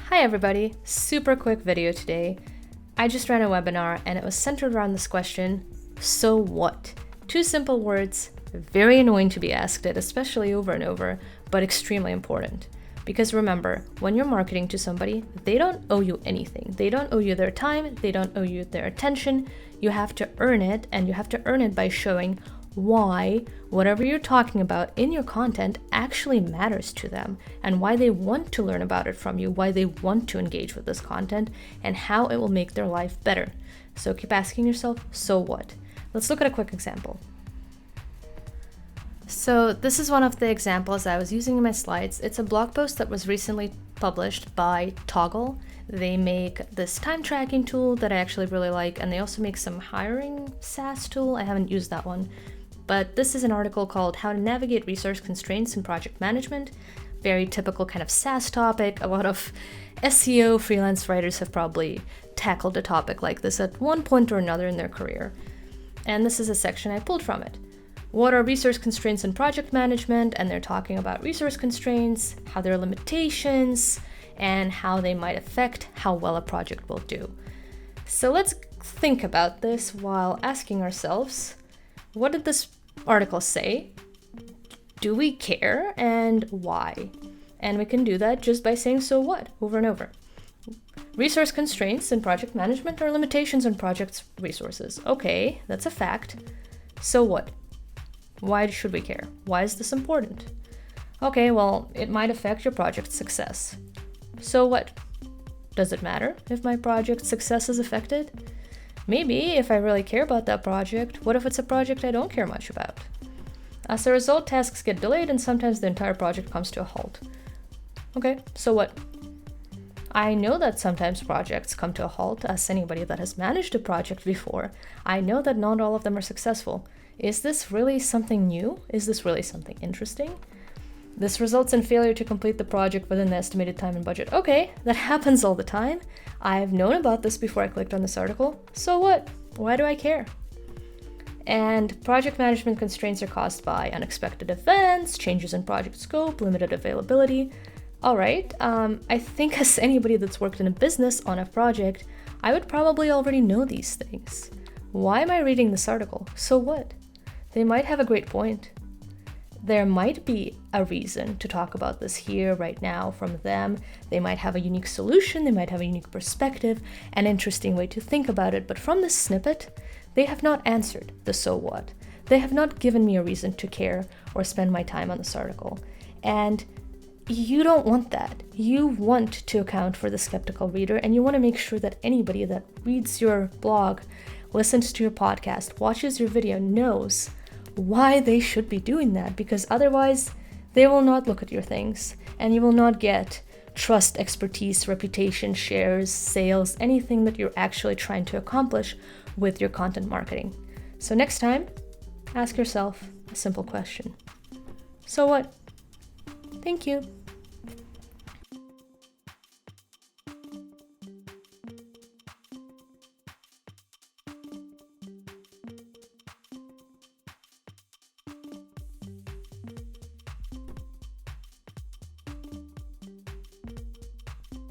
Hi everybody, super quick video today. I just ran a webinar and it was centered around this question, so what? Two simple words, very annoying to be asked it, especially over and over, but extremely important. Because remember, when you're marketing to somebody, they don't owe you anything. They don't owe you their time, they don't owe you their attention. You have to earn it, and you have to earn it by showing why whatever you're talking about in your content actually matters to them and why they want to learn about it from you, why they want to engage with this content, and how it will make their life better. So keep asking yourself, so what? Let's look at a quick example. So this is one of the examples I was using in my slides. It's a blog post that was recently published by Toggle. They make this time tracking tool that I actually really like, and they also make some hiring SaaS tool. I haven't used that one. But this is an article called How to Navigate Resource Constraints in Project Management. Very typical kind of SaaS topic. A lot of SEO freelance writers have probably tackled a topic like this at one point or another in their career. And this is a section I pulled from it. What are resource constraints in project management? And they're talking about resource constraints, how there are limitations, and how they might affect how well a project will do. So let's think about this while asking ourselves, what did this article say? Do we care, and why? And we can do that just by saying so what over and over. Resource constraints in project management are limitations on project's resources. Okay, that's a fact. So what? Why should we care? Why is this important? Okay, well, it might affect your project's success. So what? Does it matter if my project's success is affected? Maybe if I really care about that project, what if it's a project I don't care much about? As a result, tasks get delayed and sometimes the entire project comes to a halt. Okay, so what? I know that sometimes projects come to a halt. As anybody that has managed a project before, I know that not all of them are successful. Is this really something new? Is this really something interesting? This results in failure to complete the project within the estimated time and budget. Okay, that happens all the time. I've known about this before I clicked on this article. So what? Why do I care? And project management constraints are caused by unexpected events, changes in project scope, limited availability. All right, I think as anybody that's worked in a business on a project, I would probably already know these things. Why am I reading this article? So what? They might have a great point. There might be a reason to talk about this here right now from them. They might have a unique solution, they might have a unique perspective, an interesting way to think about it, but from this snippet, they have not answered the so what. They have not given me a reason to care or spend my time on this article. And you don't want that. You want to account for the skeptical reader, and you want to make sure that anybody that reads your blog, listens to your podcast, watches your video, knows why they should be doing that, because otherwise they will not look at your things and you will not get trust, expertise, reputation, shares, sales, anything that you're actually trying to accomplish with your content marketing. So next time, ask yourself a simple question. So what? Thank you.